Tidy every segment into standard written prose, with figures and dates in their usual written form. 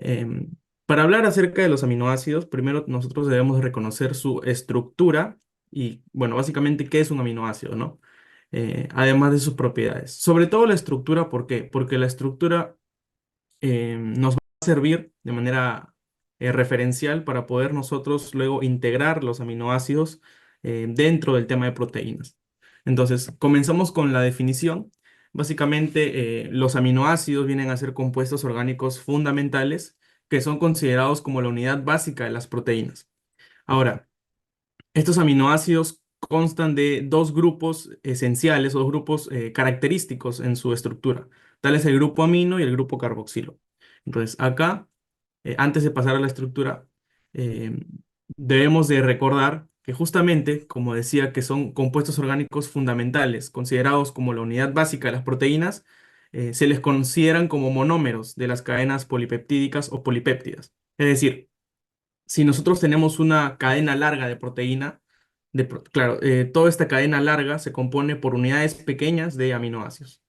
Em, para hablar acerca de los aminoácidos, primero nosotros debemos reconocer su estructura y, bueno, básicamente qué es un aminoácido, ¿no? Además de sus propiedades. Sobre todo la estructura, ¿por qué? Porque la estructura nos va a servir de manera referencial para poder nosotros luego integrar los aminoácidos dentro del tema de proteínas. Entonces, comenzamos con la definición. Básicamente, los aminoácidos vienen a ser compuestos orgánicos fundamentales que son considerados como la unidad básica de las proteínas. Ahora, estos aminoácidos constan de dos grupos esenciales o dos grupos característicos en su estructura. Tal es el grupo amino y el grupo carboxilo. Entonces, acá, antes de pasar a la estructura, eh, debemos de recordar que justamente, como decía, que son compuestos orgánicos fundamentales, considerados como la unidad básica de las proteínas, se les consideran como monómeros de las cadenas polipeptídicas o polipéptidas. Es decir, si nosotros tenemos una cadena larga de proteína, claro, toda esta cadena larga se compone por unidades pequeñas de aminoácidos.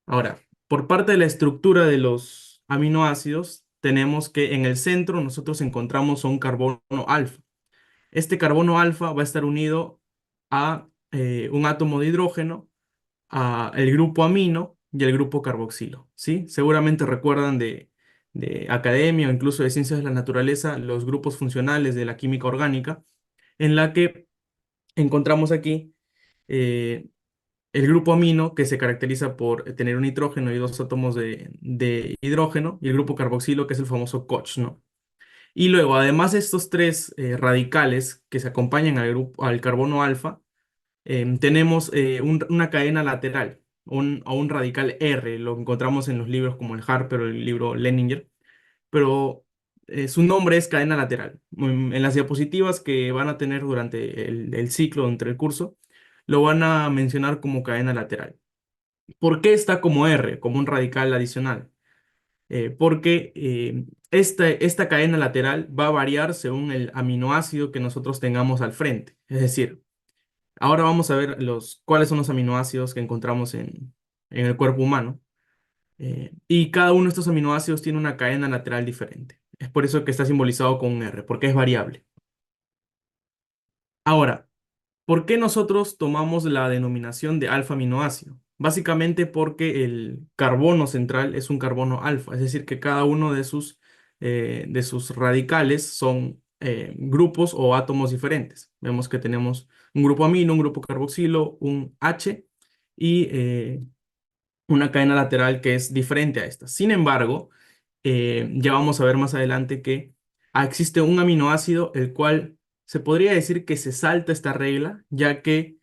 Ahora, por parte de la estructura de los aminoácidos, tenemos que en el centro nosotros encontramos un carbono alfa. Este carbono alfa va a estar unido a un átomo de hidrógeno, a el grupo amino y el grupo carboxilo, ¿sí? Seguramente recuerdan de academia o incluso de ciencias de la naturaleza los grupos funcionales de la química orgánica, en la que encontramos aquí eh, el grupo amino que se caracteriza por tener un nitrógeno y dos átomos de hidrógeno y el grupo carboxilo que es el famoso COH, ¿no? Y luego, además de estos tres radicales que se acompañan al carbono alfa, tenemos una cadena lateral o un radical R, lo encontramos en los libros como el Harper o el libro Leninger, pero su nombre es cadena lateral. En las diapositivas que van a tener durante el ciclo, entre el curso, lo van a mencionar como cadena lateral. ¿Por qué está como R, como un radical adicional? Porque esta cadena lateral va a variar según el aminoácido que nosotros tengamos al frente. Es decir, ahora vamos a ver cuáles son los aminoácidos que encontramos en el cuerpo humano. Y cada uno de estos aminoácidos tiene una cadena lateral diferente. Es por eso que está simbolizado con un R, porque es variable. Ahora, ¿por qué nosotros tomamos la denominación de alfa aminoácido? Básicamente porque el carbono central es un carbono alfa, es decir, que cada uno de sus radicales son grupos o átomos diferentes. Vemos que tenemos un grupo amino, un grupo carboxilo, un H y una cadena lateral que es diferente a esta. Sin embargo, ya vamos a ver más adelante que existe un aminoácido el cual se podría decir que se salta esta regla, ya que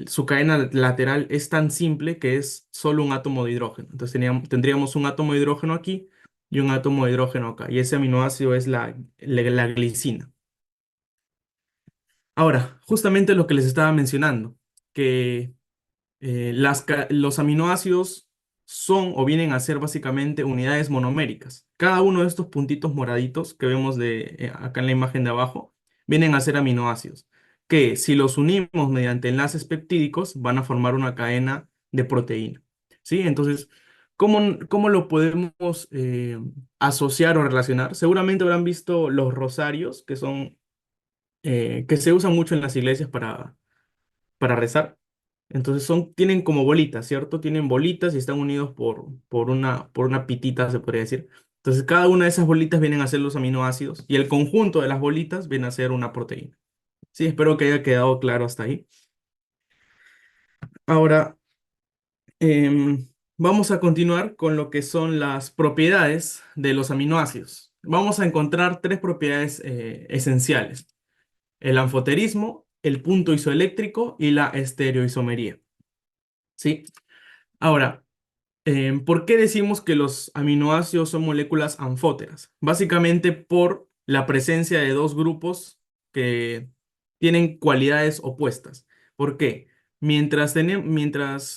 su cadena lateral es tan simple que es solo un átomo de hidrógeno. Entonces tendríamos un átomo de hidrógeno aquí y un átomo de hidrógeno acá. Y ese aminoácido es la glicina. Ahora, justamente lo que les estaba mencionando, que los aminoácidos son o vienen a ser básicamente unidades monoméricas. Cada uno de estos puntitos moraditos que vemos acá en la imagen de abajo vienen a ser aminoácidos, que si los unimos mediante enlaces peptídicos van a formar una cadena de proteína. ¿Sí? Entonces, ¿cómo lo podemos asociar o relacionar? Seguramente habrán visto los rosarios, que se usan mucho en las iglesias para rezar. Entonces tienen como bolitas, ¿cierto? Tienen bolitas y están unidos por una pitita, se podría decir. Entonces cada una de esas bolitas vienen a ser los aminoácidos y el conjunto de las bolitas viene a ser una proteína. Sí, espero que haya quedado claro hasta ahí. Ahora, vamos a continuar con lo que son las propiedades de los aminoácidos. Vamos a encontrar tres propiedades esenciales: el anfoterismo, el punto isoeléctrico y la estereoisomería. ¿Sí? Ahora, ¿por qué decimos que los aminoácidos son moléculas anfóteras? Básicamente por la presencia de dos grupos que tienen cualidades opuestas. ¿Por qué? Mientras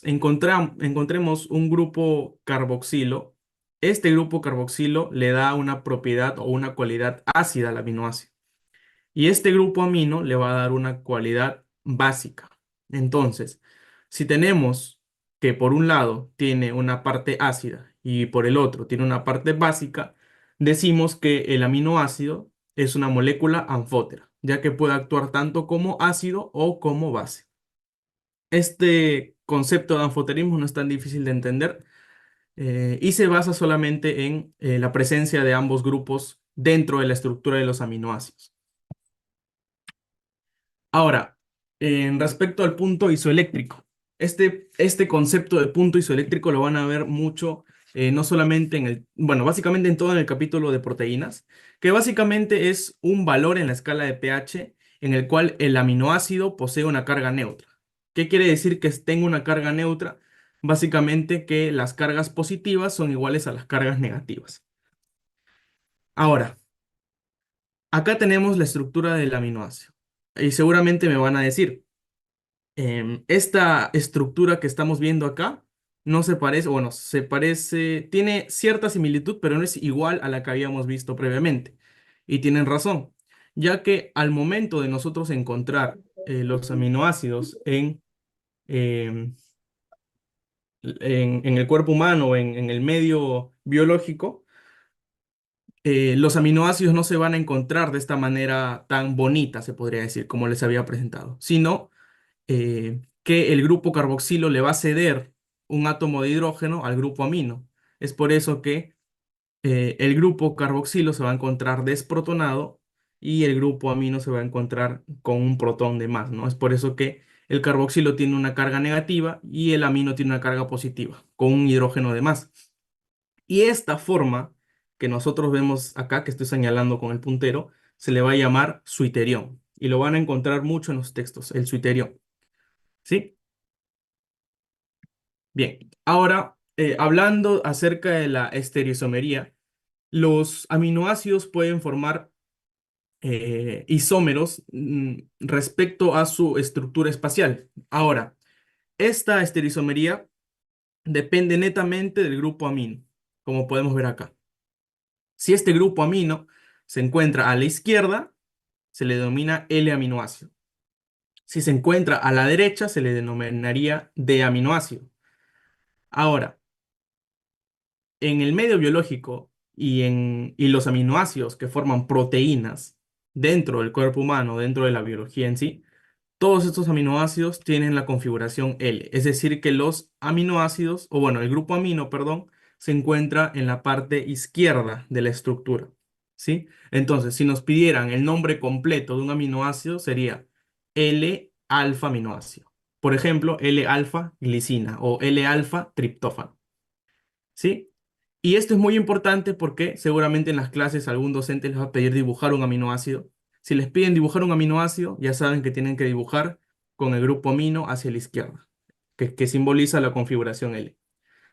encontremos un grupo carboxilo, este grupo carboxilo le da una propiedad o una cualidad ácida al aminoácido. Y este grupo amino le va a dar una cualidad básica. Entonces, si tenemos que por un lado tiene una parte ácida y por el otro tiene una parte básica, decimos que el aminoácido es una molécula anfótera, ya que puede actuar tanto como ácido o como base. Este concepto de anfoterismo no es tan difícil de entender y se basa solamente en la presencia de ambos grupos dentro de la estructura de los aminoácidos. Ahora, en respecto al punto isoeléctrico, este concepto de punto isoeléctrico lo van a ver mucho, no solamente bueno, básicamente en todo en el capítulo de proteínas, que básicamente es un valor en la escala de pH en el cual el aminoácido posee una carga neutra. ¿Qué quiere decir que tenga una carga neutra? Básicamente que las cargas positivas son iguales a las cargas negativas. Ahora, acá tenemos la estructura del aminoácido. Y seguramente me van a decir, esta estructura que estamos viendo acá no se parece, bueno, se parece, tiene cierta similitud, pero no es igual a la que habíamos visto previamente. Y tienen razón, ya que al momento de nosotros encontrar los aminoácidos em, en el cuerpo humano o en el medio biológico, los aminoácidos no se van a encontrar de esta manera tan bonita, se podría decir, como les había presentado, sino que el grupo carboxilo le va a ceder un átomo de hidrógeno al grupo amino. Es por eso que el grupo carboxilo se va a encontrar desprotonado y el grupo amino se va a encontrar con un protón de más, ¿no? Es por eso que el carboxilo tiene una carga negativa y el amino tiene una carga positiva, con un hidrógeno de más. Y esta forma que nosotros vemos acá, que estoy señalando con el puntero, se le va a llamar suiterión. Y lo van a encontrar mucho en los textos, el suiterión. ¿Sí? Bien, ahora hablando acerca de la estereoisomería, los aminoácidos pueden formar isómeros respecto a su estructura espacial. Ahora, esta estereoisomería depende netamente del grupo amino, como podemos ver acá. Si este grupo amino se encuentra a la izquierda, se le denomina L-aminoácido. Si se encuentra a la derecha, se le denominaría D-aminoácido. Ahora, en el medio biológico y los aminoácidos que forman proteínas dentro del cuerpo humano, dentro de la biología en sí, todos estos aminoácidos tienen la configuración L, es decir, que los aminoácidos, o bueno, el grupo amino, perdón, se encuentra en la parte izquierda de la estructura, ¿sí? Entonces, si nos pidieran el nombre completo de un aminoácido, sería L-alfa aminoácido. Por ejemplo, L-alfa glicina o L-alfa triptófano. ¿Sí? Y esto es muy importante porque seguramente en las clases algún docente les va a pedir dibujar un aminoácido. Si les piden dibujar un aminoácido, ya saben que tienen que dibujar con el grupo amino hacia la izquierda, que simboliza la configuración L.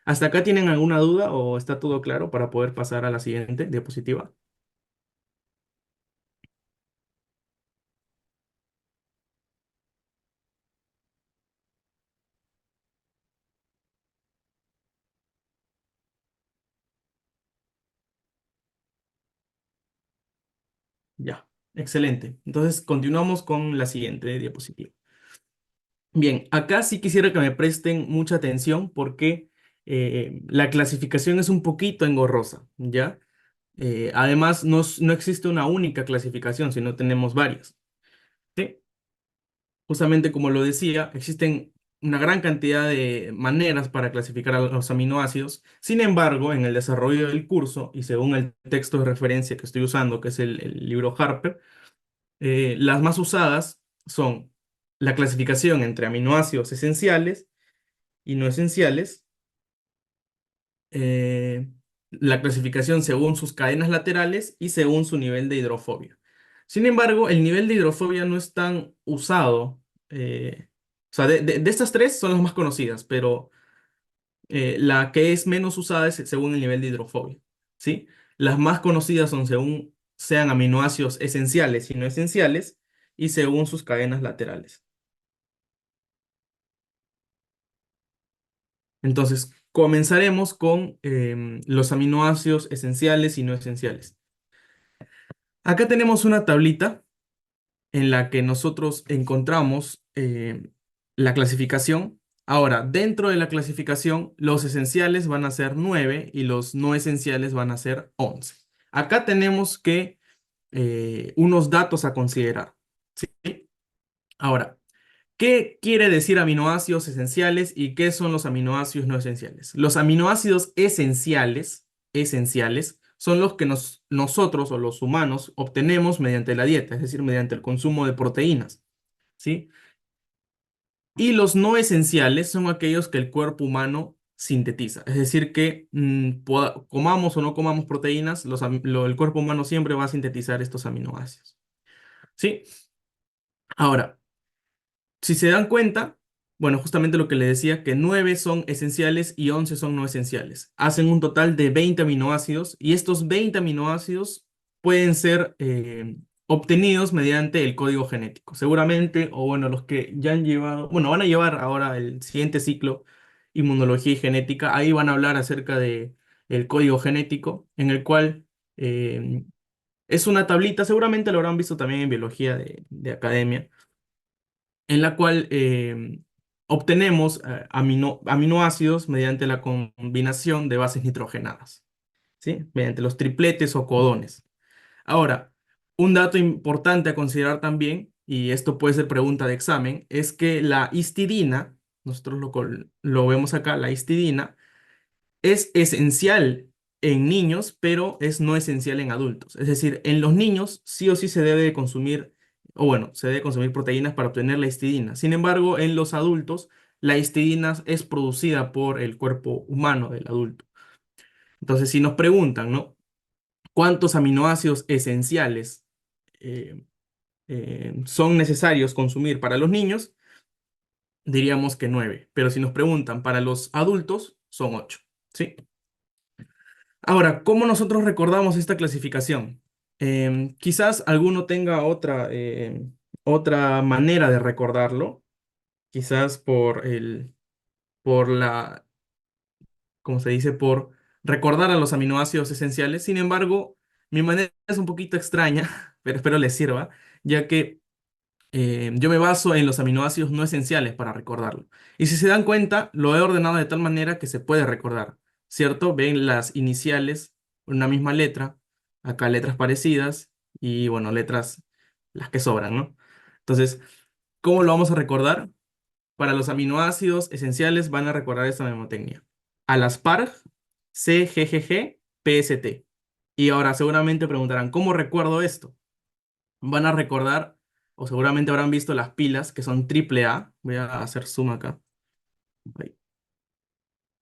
¿Hasta acá tienen alguna duda o está todo claro para poder pasar a la siguiente diapositiva? Ya, excelente. Entonces continuamos con la siguiente diapositiva. Bien, acá sí quisiera que me presten mucha atención porque la clasificación es un poquito engorrosa, ¿ya? Además, no existe una única clasificación, sino tenemos varias. ¿Sí? Justamente como lo decía, existen una gran cantidad de maneras para clasificar a los aminoácidos. Sin embargo, en el desarrollo del curso y según el texto de referencia que estoy usando, que es el libro Harper, las más usadas son la clasificación entre aminoácidos esenciales y no esenciales, eh, la clasificación según sus cadenas laterales y según su nivel de hidrofobia. Sin embargo, el nivel de hidrofobia no es tan usado. O sea, de estas tres son las más conocidas, pero la que es menos usada es según el nivel de hidrofobia. ¿Sí? Las más conocidas son según sean aminoácidos esenciales y no esenciales y según sus cadenas laterales. Entonces, comenzaremos con los aminoácidos esenciales y no esenciales. Acá tenemos una tablita en la que nosotros encontramos la clasificación Ahora, dentro de la clasificación, los esenciales van a ser 9 y los no esenciales van a ser 11. Acá tenemos que unos datos a considerar. ¿Sí? Ahora, ¿qué quiere decir aminoácidos esenciales y qué son los aminoácidos no esenciales? Los aminoácidos esenciales, son los que nosotros o los humanos obtenemos mediante la dieta, es decir, mediante el consumo de proteínas, ¿sí? Y los no esenciales son aquellos que el cuerpo humano sintetiza, es decir, que comamos o no comamos proteínas, el cuerpo humano siempre va a sintetizar estos aminoácidos, ¿sí? Ahora, si se dan cuenta, bueno, justamente lo que les decía, que 9 son esenciales y 11 son no esenciales. Hacen un total de 20 aminoácidos y estos 20 aminoácidos pueden ser obtenidos mediante el código genético. Seguramente, o bueno, los que ya han llevado, bueno, van a llevar ahora el siguiente ciclo, inmunología y genética, ahí van a hablar acerca de el código genético, en el cual eh, es una tablita, seguramente lo habrán visto también en biología de academia en la cual obtenemos aminoácidos mediante la combinación de bases nitrogenadas, ¿sí? Mediante los tripletes o codones. Ahora, un dato importante a considerar también, y esto puede ser pregunta de examen, es que la histidina, nosotros lo vemos acá, la histidina, es esencial en niños, pero es no esencial en adultos. Es decir, en los niños sí o sí se debe de consumir, o bueno, se debe consumir proteínas para obtener la histidina. Sin embargo, en los adultos, la histidina es producida por el cuerpo humano del adulto. Entonces, si nos preguntan, ¿no? ¿Cuántos aminoácidos esenciales eh, son necesarios consumir para los niños? Diríamos que 9. Pero si nos preguntan para los adultos, son 8. ¿Sí? Ahora, ¿cómo nosotros recordamos esta clasificación? Quizás alguno tenga otra manera de recordarlo, quizás por como se dice, por recordar a los aminoácidos esenciales. Sin embargo, mi manera es un poquito extraña, pero espero les sirva, ya que yo me baso en los aminoácidos no esenciales para recordarlo. Y si se dan cuenta, lo he ordenado de tal manera que se puede recordar, ¿cierto? Ven las iniciales, una misma letra, acá letras parecidas y bueno, letras las que sobran, ¿no? Entonces, ¿cómo lo vamos a recordar? Para los aminoácidos esenciales van a recordar esta mnemotecnia. Alasparg, CGGG, PST. Y ahora seguramente preguntarán, ¿cómo recuerdo esto? Van a recordar, o seguramente habrán visto las pilas que son triple A. Voy a hacer zoom acá. Ahí.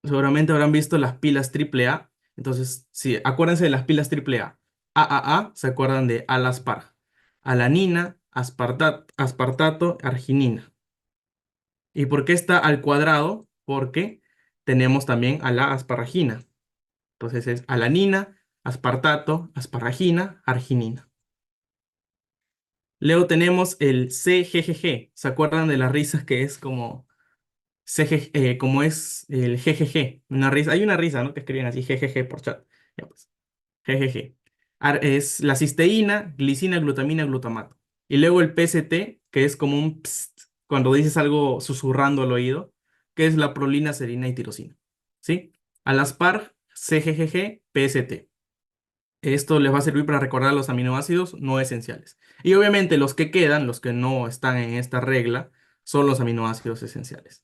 Seguramente habrán visto las pilas triple A. Entonces, sí, acuérdense de las pilas triple A. AAA, se acuerdan de Alasparg. Alanina, aspartato, arginina. ¿Y por qué está al cuadrado? Porque tenemos también a la asparagina. Entonces es alanina, aspartato, asparagina, arginina. Luego tenemos el CGGG. ¿Se acuerdan de las risas que es como como es el GGG? Una risa, hay una risa, ¿no? Que escriben así GGG por chat. Ya pues, GGG. Es la cisteína, glicina, glutamina, glutamato. Y luego el PST, que es como un psst, cuando dices algo susurrando al oído, que es la prolina, serina y tirosina. ¿Sí? Alaspar, CGGG, PST. Esto les va a servir para recordar los aminoácidos no esenciales. Y obviamente los que quedan, los que no están en esta regla, son los aminoácidos esenciales.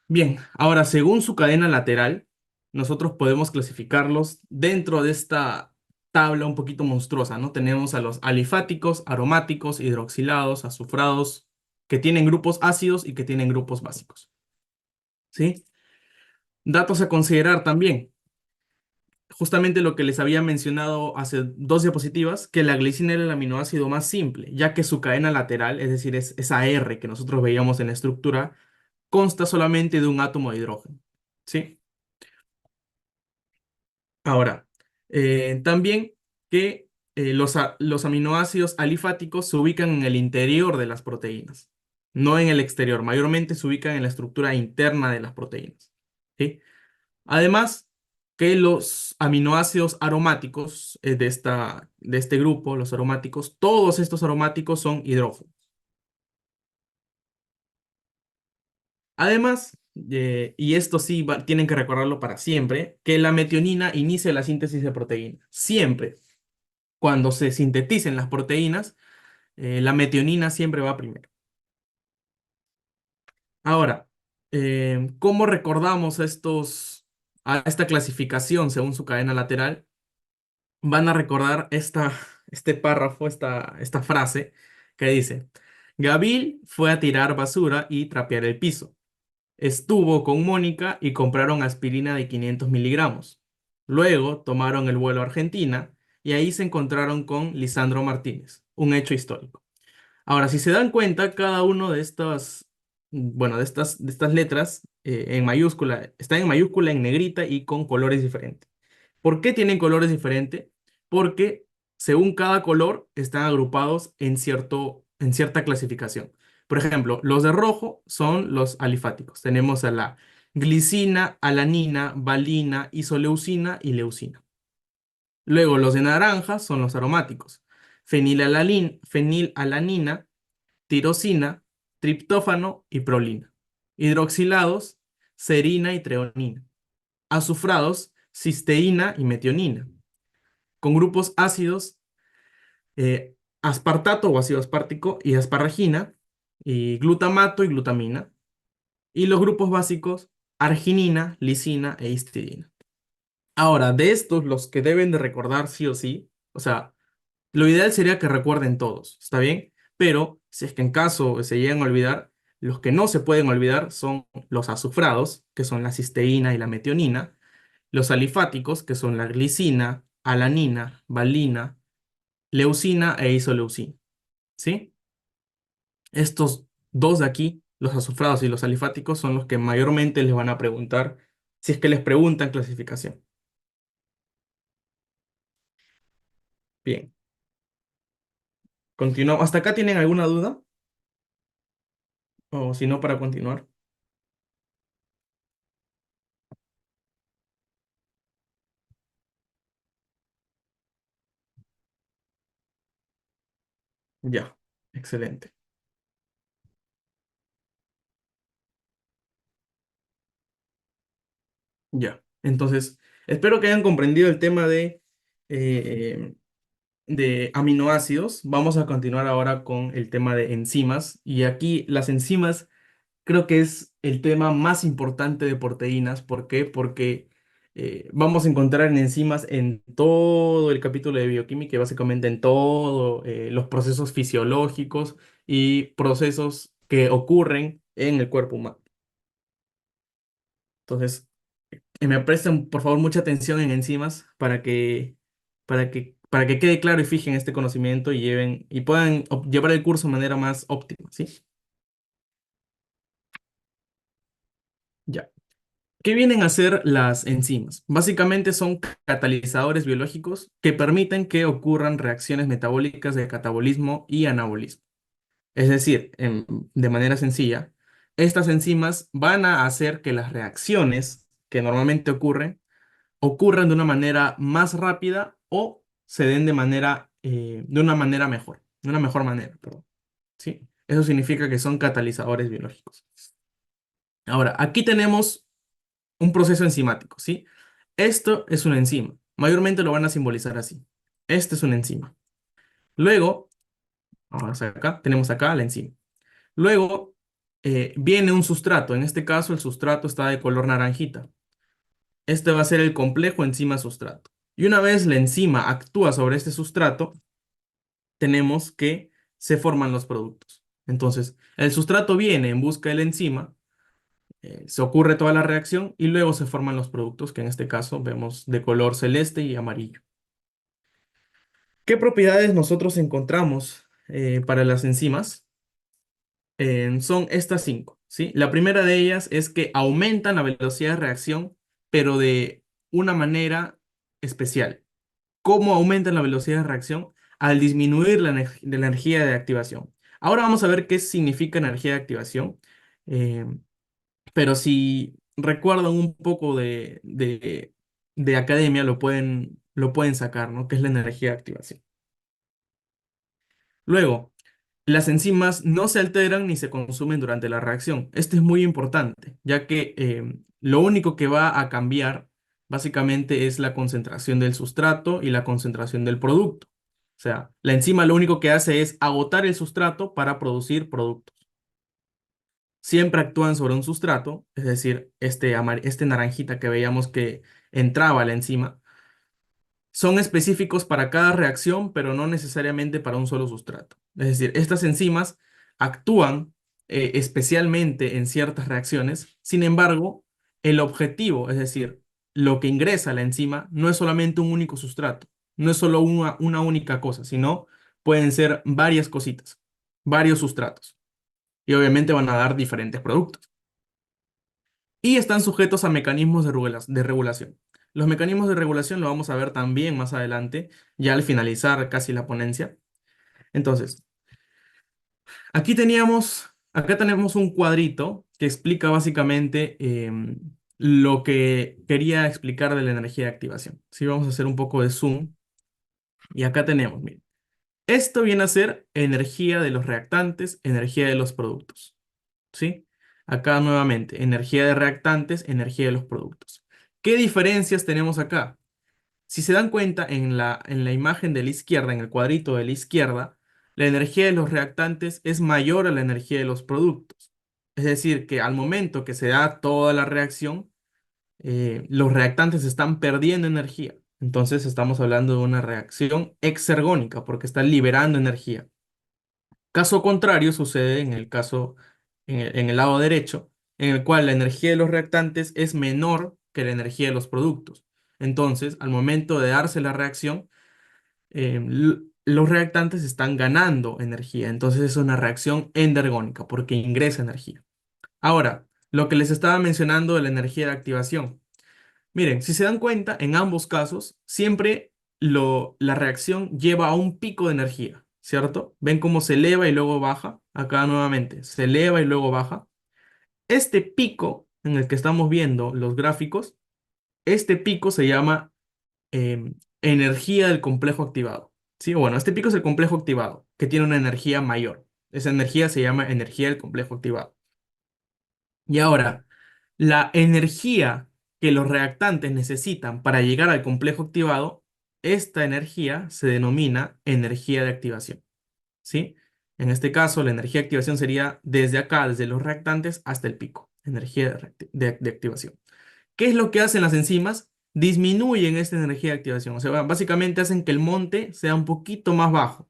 Bien, ahora según su cadena lateral, nosotros podemos clasificarlos dentro de esta tabla un poquito monstruosa, ¿no? Tenemos a los alifáticos, aromáticos, hidroxilados, azufrados, que tienen grupos ácidos y que tienen grupos básicos, ¿sí? Datos a considerar también. Justamente lo que les había mencionado hace dos diapositivas, que la glicina era el aminoácido más simple, ya que su cadena lateral, es decir, es esa R que nosotros veíamos en la estructura, consta solamente de un átomo de hidrógeno, ¿sí? Ahora, también que los aminoácidos alifáticos se ubican en el interior de las proteínas, no en el exterior, mayormente se ubican en la estructura interna de las proteínas, ¿sí? Además, que los aminoácidos aromáticos de este grupo, los aromáticos, todos estos aromáticos son hidrógenos. Además, y esto sí tienen que recordarlo para siempre, que la metionina inicia la síntesis de proteínas. Siempre, cuando se sinteticen las proteínas, la metionina siempre va primero. Ahora, ¿cómo recordamos a esta clasificación según su cadena lateral? Van a recordar este párrafo, esta frase que dice, Gabil fue a tirar basura y trapear el piso. Estuvo con Mónica y compraron aspirina de 500 miligramos. Luego tomaron el vuelo a Argentina y ahí se encontraron con Lisandro Martínez, un hecho histórico. Ahora, si se dan cuenta, cada uno de bueno, de estas letras en mayúscula, está en mayúscula, en negrita y con colores diferentes. ¿Por qué tienen colores diferentes? Porque según cada color están agrupados en cierta clasificación. Por ejemplo, los de rojo son los alifáticos. Tenemos a la glicina, alanina, valina, isoleucina y leucina. Luego, los de naranja son los aromáticos. Fenilalanina, tirosina, triptófano y prolina. Hidroxilados, serina y treonina. Azufrados, cisteína y metionina. Con grupos ácidos, aspartato o ácido aspartico y asparagina, y glutamato y glutamina. Y los grupos básicos, arginina, lisina e histidina. Ahora, de estos, los que deben de recordar sí o sí, o sea, lo ideal sería que recuerden todos, ¿está bien? Pero si es que en caso se llegan a olvidar, los que no se pueden olvidar son los azufrados, que son la cisteína y la metionina, los alifáticos, que son la glicina, alanina, valina, leucina e isoleucina, ¿sí? Estos dos de aquí, los azufrados y los alifáticos, son los que mayormente les van a preguntar, si es que les preguntan clasificación. Bien, continuamos. ¿Hasta acá tienen alguna duda? O si no, para continuar. Ya, excelente. Ya. Entonces, espero que hayan comprendido el tema eh, de aminoácidos. Vamos a continuar ahora con el tema de enzimas. Y aquí las enzimas creo que es el tema más importante de proteínas. ¿Por qué? Porque vamos a encontrar en enzimas en todo el capítulo de bioquímica y básicamente en todos los procesos fisiológicos y procesos que ocurren en el cuerpo humano. Entonces, me prestan por favor mucha atención en enzimas para que quede claro y fijen este conocimiento y puedan llevar el curso de manera más óptima, ¿sí? Ya. ¿Qué vienen a ser las enzimas? Básicamente son catalizadores biológicos que permiten que ocurran reacciones metabólicas de catabolismo y anabolismo. Es decir, de manera sencilla, estas enzimas van a hacer que las reacciones que normalmente ocurran de una manera más rápida o se den de una manera mejor, de una mejor manera, perdón. ¿Sí? Eso significa que son catalizadores biológicos. Ahora, aquí tenemos un proceso enzimático, ¿sí? Esto es una enzima. Mayormente lo van a simbolizar así. Este es una enzima. Luego, vamos acá, tenemos acá la enzima. Luego, viene un sustrato. En este caso, el sustrato está de color naranjita. Este va a ser el complejo enzima-sustrato. Y una vez la enzima actúa sobre este sustrato, tenemos que se forman los productos. Entonces, el sustrato viene en busca de la enzima, se ocurre toda la reacción y luego se forman los productos, que en este caso vemos de color celeste y amarillo. ¿Qué propiedades nosotros encontramos para las enzimas? Son estas cinco, ¿sí? La primera de ellas es que aumentan la velocidad de reacción, pero de una manera especial. ¿Cómo aumentan la velocidad de reacción? Al disminuir la energía de activación. Ahora vamos a ver qué significa energía de activación. Eh, pero si recuerdan un poco de academia, lo pueden sacar, ¿no? ¿Qué es la energía de activación? Luego, Las enzimas no se alteran ni se consumen durante la reacción. Esto es muy importante, ya que lo único que va a cambiar básicamente es la concentración del sustrato y la concentración del producto. O sea, la enzima lo único que hace es agotar el sustrato para producir productos. Siempre actúan sobre un sustrato, es decir, este naranjita que veíamos que entraba a la enzima son específicos para cada reacción, pero no necesariamente para un solo sustrato. Es decir, estas enzimas actúan especialmente en ciertas reacciones. Sin embargo, el objetivo, es decir, lo que ingresa a la enzima, no es solamente un único sustrato, no es solo una única cosa, sino pueden ser varias cositas, varios sustratos. Y obviamente van a dar diferentes productos y están sujetos a mecanismos de regulación. Los mecanismos de regulación lo vamos a ver también más adelante, ya al finalizar casi la ponencia. Entonces, acá tenemos un cuadrito que explica básicamente lo que quería explicar de la energía de activación. Sí, vamos a hacer un poco de zoom y acá tenemos, miren, esto viene a ser energía de los reactantes, energía de los productos. ¿Sí? Acá nuevamente, energía de reactantes, energía de los productos. ¿Qué diferencias tenemos acá? Si se dan cuenta, en la imagen de la izquierda, en el cuadrito de la izquierda, la energía de los reactantes es mayor a la energía de los productos. Es decir, que al momento que se da toda la reacción, los reactantes están perdiendo energía. Entonces estamos hablando de una reacción exergónica porque está liberando energía. Caso contrario sucede en el lado derecho, en el cual la energía de los reactantes es menor que la energía de los productos. Entonces, al momento de darse la reacción, los reactantes están ganando energía. Entonces es una reacción endergónica porque ingresa energía. Ahora, lo que les estaba mencionando de la energía de activación. Miren, si se dan cuenta, en ambos casos, siempre la reacción lleva a un pico de energía, ¿cierto? ¿Ven cómo se eleva y luego baja? Acá nuevamente, se eleva y luego baja. Este pico en el que estamos viendo los gráficos, este pico se llama energía del complejo activado. Sí, bueno, este pico es el complejo activado, que tiene una energía mayor. Esa energía se llama energía del complejo activado. Y ahora, la energía que los reactantes necesitan para llegar al complejo activado, esta energía se denomina energía de activación, ¿sí? En este caso, la energía de activación sería desde acá, desde los reactantes hasta el pico, energía de activación. ¿Qué es lo que hacen las enzimas? Disminuyen esta energía de activación, o sea, básicamente hacen que el monte sea un poquito más bajo.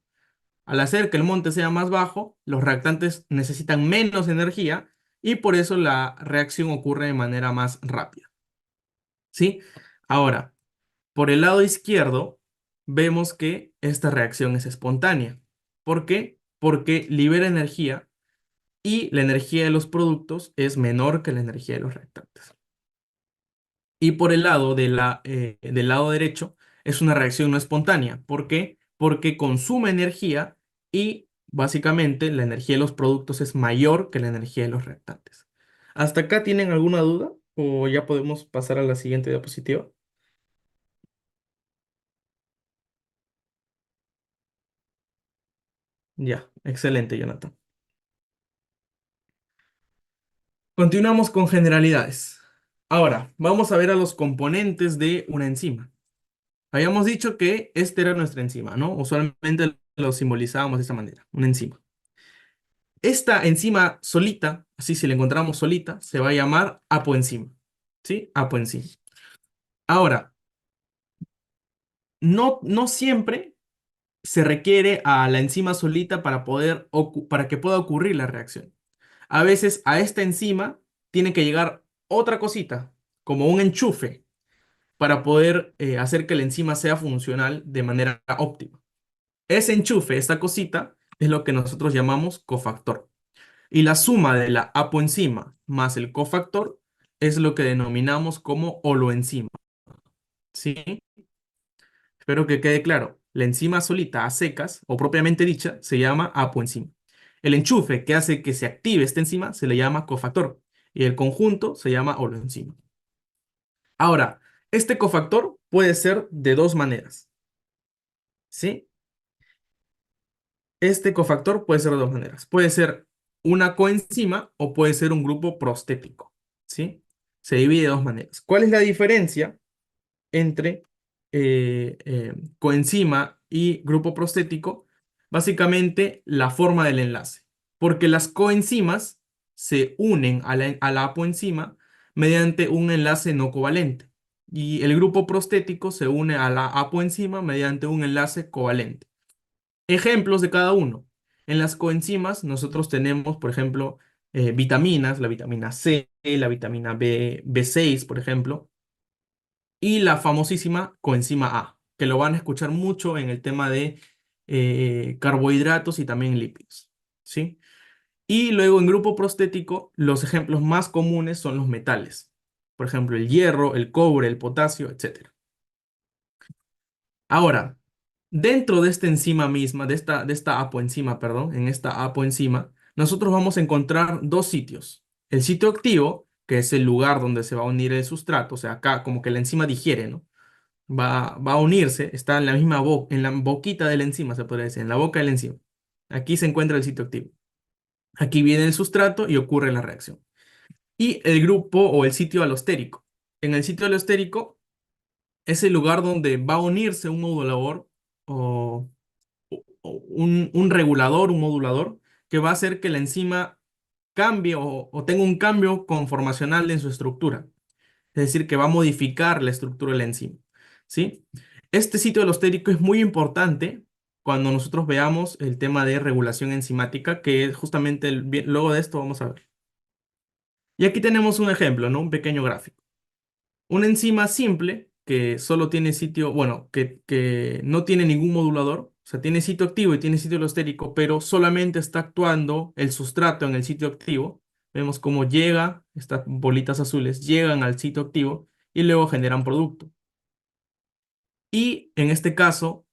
Al hacer que el monte sea más bajo, los reactantes necesitan menos energía y por eso la reacción ocurre de manera más rápida. ¿Sí? Ahora, por el lado izquierdo, vemos que esta reacción es espontánea. ¿Por qué? Porque libera energía y la energía de los productos es menor que la energía de los reactantes. Y por el lado del lado derecho es una reacción no espontánea. ¿Por qué? Porque consume energía y básicamente la energía de los productos es mayor que la energía de los reactantes. ¿Hasta acá tienen alguna duda? ¿O ya podemos pasar a la siguiente diapositiva? Ya, excelente, Jonathan. Continuamos con generalidades. Ahora, vamos a ver a los componentes de una enzima. Habíamos dicho que esta era nuestra enzima, ¿no? Usualmente lo simbolizábamos de esa manera, una enzima. Esta enzima solita, así si la encontramos solita, se va a llamar apoenzima. ¿Sí? Apoenzima. Ahora, no siempre se requiere a la enzima solita para que pueda ocurrir la reacción. A veces a esta enzima tiene que llegar otra cosita, como un enchufe, para poder hacer que la enzima sea funcional de manera óptima. Ese enchufe, esta cosita, es lo que nosotros llamamos cofactor. Y la suma de la apoenzima más el cofactor es lo que denominamos como holoenzima. ¿Sí? Espero que quede claro. La enzima solita a secas, o propiamente dicha, se llama apoenzima. El enchufe que hace que se active esta enzima se le llama cofactor. Y el conjunto se llama holoenzima. Ahora, este cofactor puede ser de dos maneras. ¿Sí? Este cofactor puede ser de dos maneras. Puede ser una coenzima o puede ser un grupo prostético, ¿sí? Se divide de dos maneras. ¿Cuál es la diferencia entre coenzima y grupo prostético? Básicamente, la forma del enlace. Porque las coenzimas se unen a la apoenzima mediante un enlace no covalente. Y el grupo prostético se une a la apoenzima mediante un enlace covalente. Ejemplos de cada uno. En las coenzimas nosotros tenemos, por ejemplo, vitaminas, la vitamina C, la vitamina B6, por ejemplo, y la famosísima coenzima A, que lo van a escuchar mucho en el tema de carbohidratos y también lípidos, ¿sí? Y luego en grupo prostético, los ejemplos más comunes son los metales, por ejemplo, el hierro, el cobre, el potasio, etcétera. Ahora, dentro de esta enzima misma, de esta apoenzima, perdón, en esta apoenzima, nosotros vamos a encontrar dos sitios. El sitio activo, que es el lugar donde se va a unir el sustrato, o sea, acá como que la enzima digiere, ¿no? Va a unirse, está en la misma boca, en la boquita de la enzima, se podría decir, en la boca de la enzima. Aquí se encuentra el sitio activo. Aquí viene el sustrato y ocurre la reacción. Y el grupo o el sitio alostérico. En el sitio alostérico es el lugar donde va a unirse un modulador o, un regulador, un modulador, que va a hacer que la enzima cambie o tenga un cambio conformacional en su estructura. Es decir, que va a modificar la estructura de la enzima. ¿Sí? Este sitio alostérico es muy importante cuando nosotros veamos el tema de regulación enzimática, que es justamente luego de esto vamos a ver. Y aquí tenemos un ejemplo, ¿no? Un pequeño gráfico. Una enzima simple que solo tiene sitio, bueno, que no tiene ningún modulador, o sea, tiene sitio activo y tiene sitio alostérico, pero solamente está actuando el sustrato en el sitio activo. Vemos cómo llega, estas bolitas azules llegan al sitio activo y luego generan producto. Y en este caso,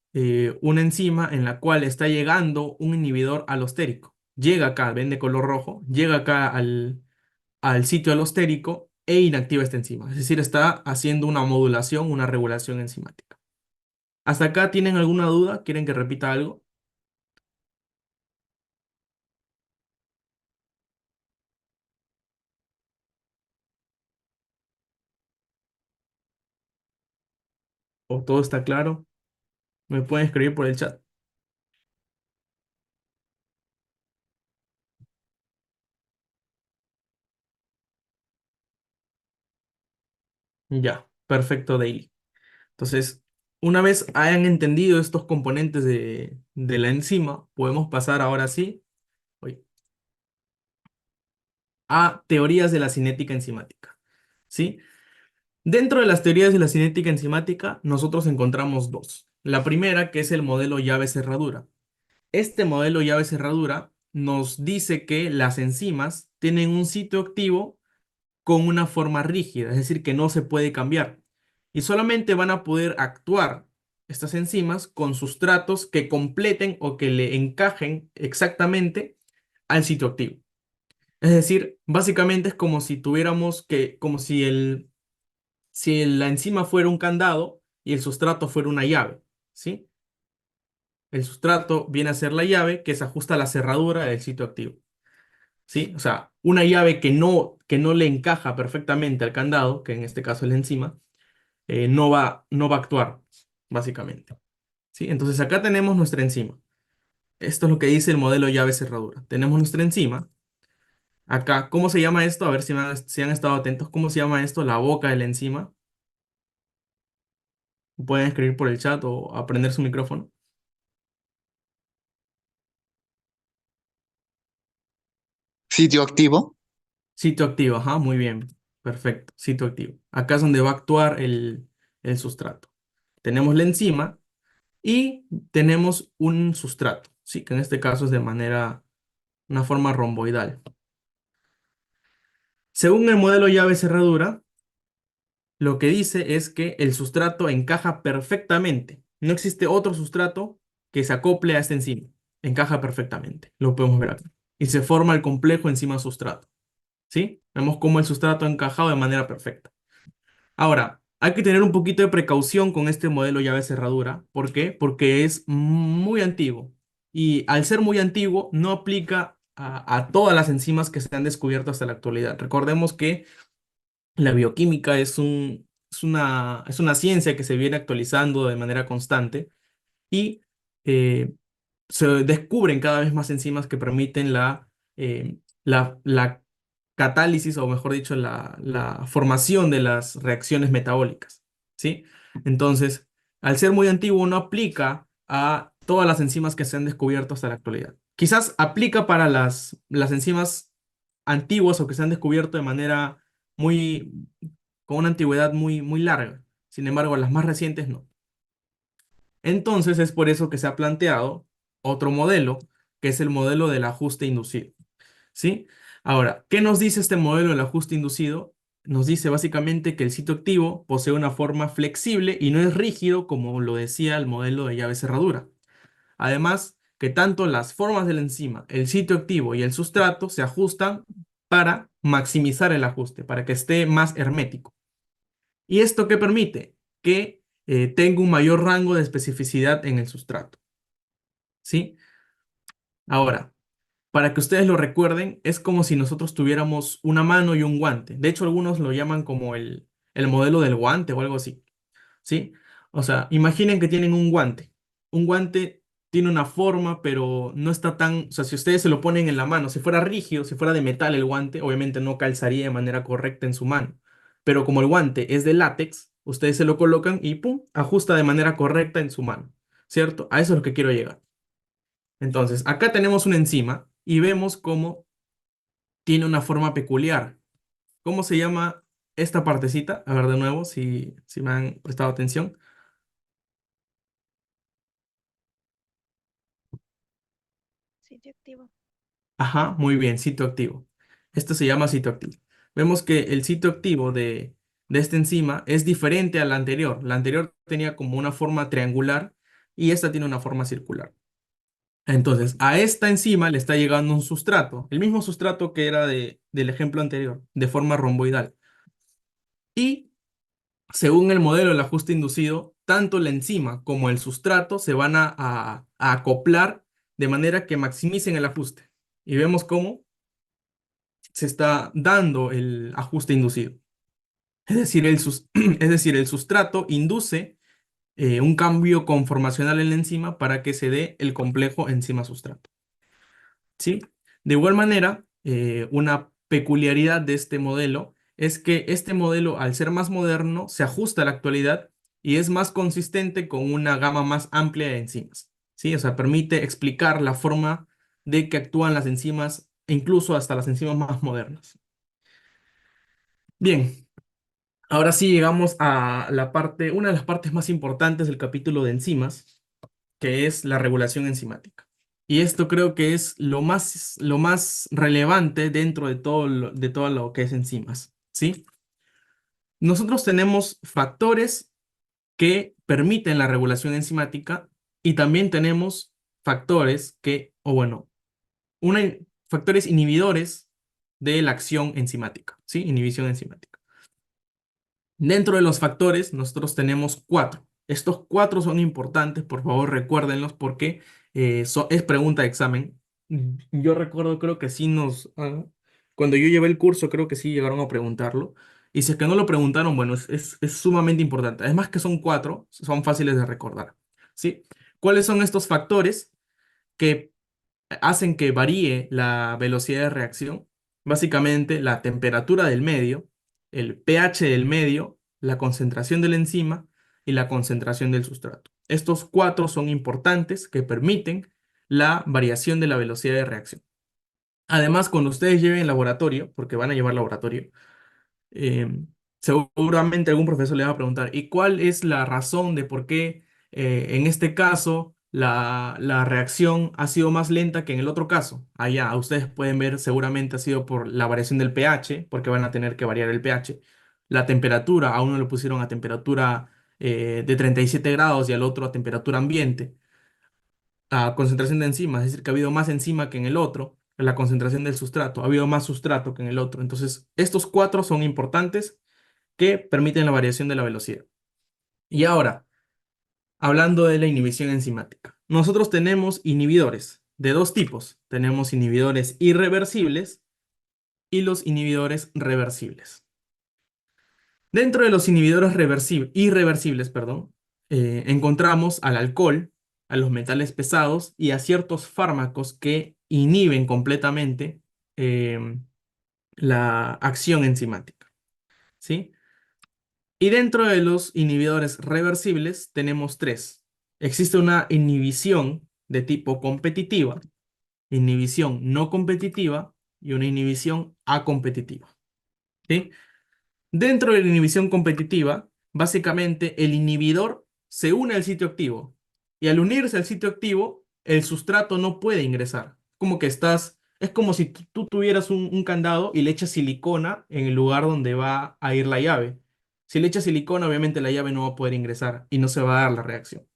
una enzima en la cual está llegando un inhibidor alostérico. Llega acá, ven de color rojo, llega acá al sitio alostérico e inactiva esta enzima. Es decir, está haciendo una modulación, una regulación enzimática. ¿Hasta acá tienen alguna duda? ¿Quieren que repita algo? ¿O todo está claro? Me pueden escribir por el chat. Ya, perfecto, Daily. Entonces, una vez hayan entendido estos componentes de la enzima, podemos pasar ahora sí uy, a teorías de la cinética enzimática. ¿Sí? Dentro de las teorías de la cinética enzimática, nosotros encontramos dos. La primera, que es el modelo llave-cerradura. Este modelo llave-cerradura nos dice que las enzimas tienen un sitio activo con una forma rígida, es decir, que no se puede cambiar. Y solamente van a poder actuar estas enzimas con sustratos que completen o que le encajen exactamente al sitio activo. Es decir, básicamente es como si tuviéramos que, como si la enzima fuera un candado y el sustrato fuera una llave, ¿sí? El sustrato viene a ser la llave que se ajusta a la cerradura del sitio activo, ¿sí? O sea, una llave que no le encaja perfectamente al candado, que en este caso es la enzima, no va a actuar, básicamente, ¿sí? Entonces acá tenemos nuestra enzima. Esto es lo que dice el modelo llave-cerradura. Tenemos nuestra enzima. Acá, ¿cómo se llama esto? A ver si han estado atentos. ¿Cómo se llama esto? La boca de la enzima. Pueden escribir por el chat o aprender su micrófono. Sitio activo. Sitio activo, ajá, muy bien. Perfecto, sitio activo. Acá es donde va a actuar el sustrato. Tenemos la enzima y tenemos un sustrato, sí, que en este caso es una forma romboidal. Según el modelo llave-cerradura, lo que dice es que el sustrato encaja perfectamente. No existe otro sustrato que se acople a esta enzima. Encaja perfectamente. Lo podemos ver acá. Y se forma el complejo enzima-sustrato. ¿Sí? Vemos cómo el sustrato ha encajado de manera perfecta. Ahora, hay que tener un poquito de precaución con este modelo llave cerradura. ¿Por qué? Porque es muy antiguo. y al ser muy antiguo no aplica a todas las enzimas que se han descubierto hasta la actualidad. Recordemos que la bioquímica es una ciencia que se viene actualizando de manera constante y eh, se descubren cada vez más enzimas que permiten la catálisis, o mejor dicho, la formación de las reacciones metabólicas, ¿sí? Entonces, al ser muy antiguo, no aplica a todas las enzimas que se han descubierto hasta la actualidad. Quizás aplica para las enzimas antiguas o que se han descubierto de manera muy, con una antigüedad muy larga. Sin embargo, las más recientes no. Entonces es por eso que se ha planteado otro modelo, que es el modelo del ajuste inducido, ¿sí? Ahora, ¿qué nos dice este modelo del ajuste inducido? Nos dice básicamente que el sitio activo posee una forma flexible y no es rígido como lo decía el modelo de llave cerradura. Además, que tanto las formas de la enzima, el sitio activo y el sustrato se ajustan para maximizar el ajuste, para que esté más hermético. ¿Y esto qué permite? Que tenga un mayor rango de especificidad en el sustrato, ¿sí? Ahora, para que ustedes lo recuerden, es como si nosotros tuviéramos una mano y un guante. De hecho, algunos lo llaman como el modelo del guante o algo así, ¿sí? O sea, imaginen que tienen un guante. Un guante tiene una forma, pero no está tan, o sea, si ustedes se lo ponen en la mano, si fuera rígido, si fuera de metal el guante, obviamente no calzaría de manera correcta en su mano. Pero como el guante es de látex, ustedes se lo colocan y ¡pum! Ajusta de manera correcta en su mano, ¿cierto? A eso es lo que quiero llegar. Entonces, acá tenemos una enzima y vemos cómo tiene una forma peculiar. ¿Cómo se llama esta partecita? A ver de nuevo, si me han prestado atención. Sitio activo. Ajá, muy bien, sitio activo. Esto se llama sitio activo. Vemos que el sitio activo de esta enzima es diferente al anterior. La anterior tenía como una forma triangular y esta tiene una forma circular. Entonces, a esta enzima le está llegando un sustrato, el mismo sustrato que era del ejemplo anterior, de forma romboidal. Y según el modelo del ajuste inducido, tanto la enzima como el sustrato se van a acoplar de manera que maximicen el ajuste. Y vemos cómo se está dando el ajuste inducido. Es decir, es decir, el sustrato induce un cambio conformacional en la enzima para que se dé el complejo enzima-sustrato. ¿Sí? De igual manera, una peculiaridad de este modelo es que este modelo, al ser más moderno, se ajusta a la actualidad y es más consistente con una gama más amplia de enzimas. ¿Sí? O sea, permite explicar la forma de que actúan las enzimas, e incluso hasta las enzimas más modernas. Bien, ahora sí llegamos a una de las partes más importantes del capítulo de enzimas, que es la regulación enzimática. Y esto creo que es lo más relevante dentro de todo lo que es enzimas, ¿sí? Nosotros tenemos factores que permiten la regulación enzimática y también tenemos factores que, o bueno, una, factores inhibidores de la acción enzimática, ¿sí? Inhibición enzimática. Dentro de los factores, nosotros tenemos cuatro. Estos cuatro son importantes, por favor recuérdenlos porque es pregunta de examen. Yo recuerdo, creo que sí cuando yo llevé el curso, creo que sí llegaron a preguntarlo. Y si es que no lo preguntaron, bueno, es sumamente importante. Además que son cuatro, son fáciles de recordar. ¿Sí? ¿Cuáles son estos factores que hacen que varíe la velocidad de reacción? Básicamente la temperatura del medio, el pH del medio, la concentración de la enzima y la concentración del sustrato. Estos cuatro son importantes que permiten la variación de la velocidad de reacción. Además, cuando ustedes lleven laboratorio, porque van a llevar laboratorio, eh, seguramente algún profesor le va a preguntar, ¿y cuál es la razón de por qué en este caso la reacción ha sido más lenta que en el otro caso? Allá, ustedes pueden ver, seguramente ha sido por la variación del pH, porque van a tener que variar el pH. La temperatura, a uno le pusieron a temperatura de 37 grados y al otro a temperatura ambiente. La concentración de enzimas, es decir, que ha habido más enzima que en el otro. La concentración del sustrato, ha habido más sustrato que en el otro. Entonces, estos cuatro son importantes que permiten la variación de la velocidad. Y ahora, hablando de la inhibición enzimática. nosotros tenemos inhibidores de dos tipos. Tenemos inhibidores irreversibles y los inhibidores reversibles. Dentro de los inhibidores irreversibles, perdón, encontramos al alcohol, a los metales pesados y a ciertos fármacos que inhiben completamente la acción enzimática, ¿sí? Y dentro de los inhibidores reversibles tenemos tres. Existe una inhibición de tipo competitiva, inhibición no competitiva y una inhibición acompetitiva, ¿sí? Dentro de la inhibición competitiva, básicamente el inhibidor se une al sitio activo y al unirse al sitio activo, el sustrato no puede ingresar. Como que es como si tú tuvieras un candado y le echas silicona en el lugar donde va a ir la llave. Si le echas silicona, obviamente la llave no va a poder ingresar y no se va a dar la reacción.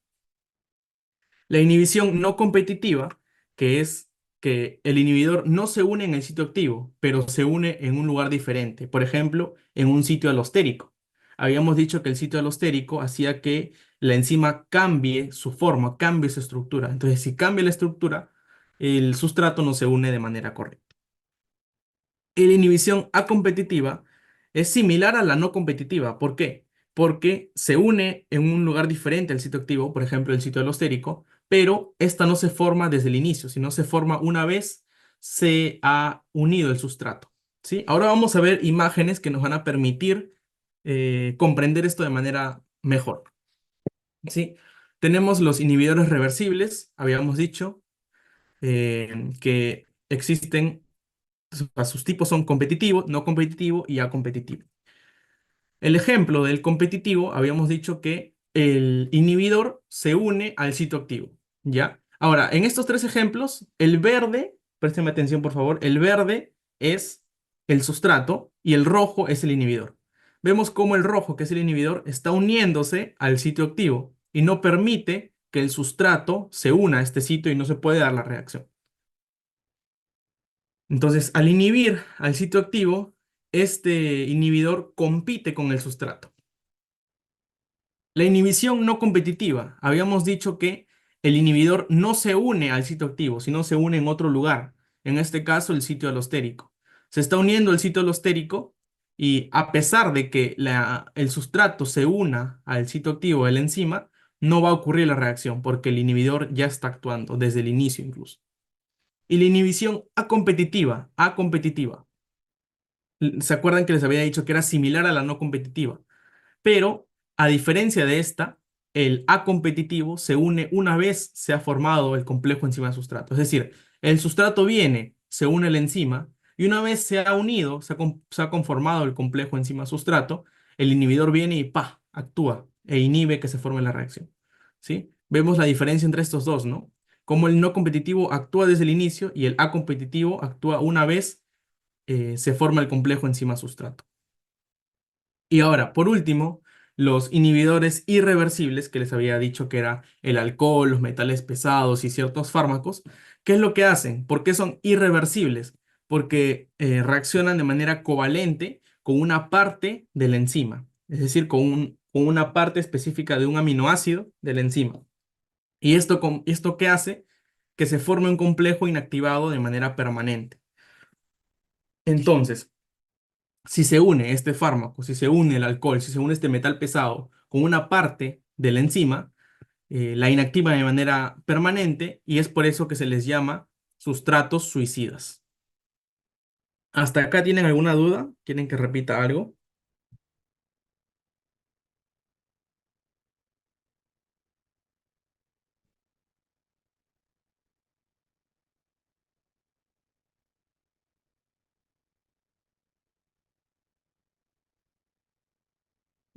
La inhibición no competitiva, que es que el inhibidor no se une en el sitio activo, pero se une en un lugar diferente. Por ejemplo, en un sitio alostérico. Habíamos dicho que el sitio alostérico hacía que la enzima cambie su forma, cambie su estructura. Entonces, si cambia la estructura, el sustrato no se une de manera correcta. Y la inhibición acompetitiva es similar a la no competitiva. ¿Por qué? Porque se une en un lugar diferente al sitio activo, por ejemplo, el sitio alostérico, pero esta no se forma desde el inicio, sino se forma una vez se ha unido el sustrato. ¿Sí? Ahora vamos a ver imágenes que nos van a permitir comprender esto de manera mejor. ¿Sí? Tenemos los inhibidores reversibles, habíamos dicho que existen sus tipos son competitivo, no competitivo y acompetitivo. El ejemplo del competitivo, habíamos dicho que el inhibidor se une al sitio activo, ¿ya? Ahora, en estos tres ejemplos, el verde, présteme atención por favor, el verde es el sustrato y el rojo es el inhibidor. Vemos cómo el rojo, que es el inhibidor, está uniéndose al sitio activo y no permite que el sustrato se una a este sitio y no se puede dar la reacción. Entonces, al inhibir al sitio activo, este inhibidor compite con el sustrato. La inhibición no competitiva. Habíamos dicho que el inhibidor no se une al sitio activo, sino se une en otro lugar. En este caso, el sitio alostérico. Se está uniendo el sitio alostérico y a pesar de que el sustrato se una al sitio activo de la enzima, no va a ocurrir la reacción porque el inhibidor ya está actuando desde el inicio incluso. Y la inhibición acompetitiva. ¿Se acuerdan que les había dicho que era similar a la no competitiva? Pero, a diferencia de esta, el A competitivo se une una vez se ha formado el complejo enzima-sustrato. Es decir, el sustrato viene, se une la enzima, y una vez se ha unido, se ha conformado el complejo enzima-sustrato, el inhibidor viene y ¡pa! Actúa e inhibe que se forme la reacción. ¿Sí? Vemos la diferencia entre estos dos, ¿no? Como el no competitivo actúa desde el inicio y el A competitivo actúa una vez se forma el complejo enzima-sustrato. Y ahora, por último, los inhibidores irreversibles, que les había dicho que era el alcohol, los metales pesados y ciertos fármacos, ¿qué es lo que hacen? ¿Por qué son irreversibles? Porque reaccionan de manera covalente con una parte de la enzima, es decir, con una parte específica de un aminoácido de la enzima. ¿Y esto qué hace? Que se forme un complejo inactivado de manera permanente. Entonces, si se une este fármaco, si se une el alcohol, si se une este metal pesado con una parte de la enzima, la inactiva de manera permanente y es por eso que se les llama sustratos suicidas. ¿Hasta acá tienen alguna duda? ¿Quieren que repita algo?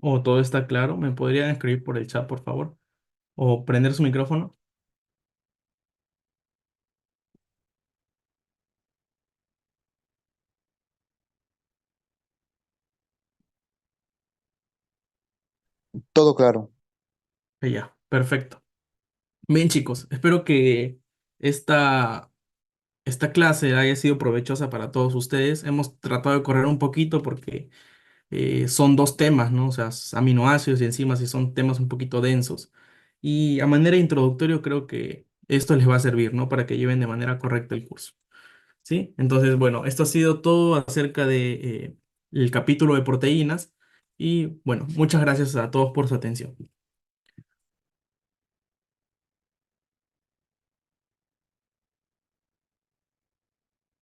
¿O todo está claro? ¿Me podrían escribir por el chat, por favor? ¿O prender su micrófono? Todo claro. Ya, perfecto. Bien, chicos, espero que esta esta clase haya sido provechosa para todos ustedes. Hemos tratado de correr un poquito porque son dos temas, ¿no? O sea, aminoácidos y enzimas y son temas un poquito densos. Y a manera introductoria creo que esto les va a servir, ¿no? Para que lleven de manera correcta el curso. ¿Sí? Entonces, bueno, esto ha sido todo acerca de el capítulo de proteínas y bueno, muchas gracias a todos por su atención.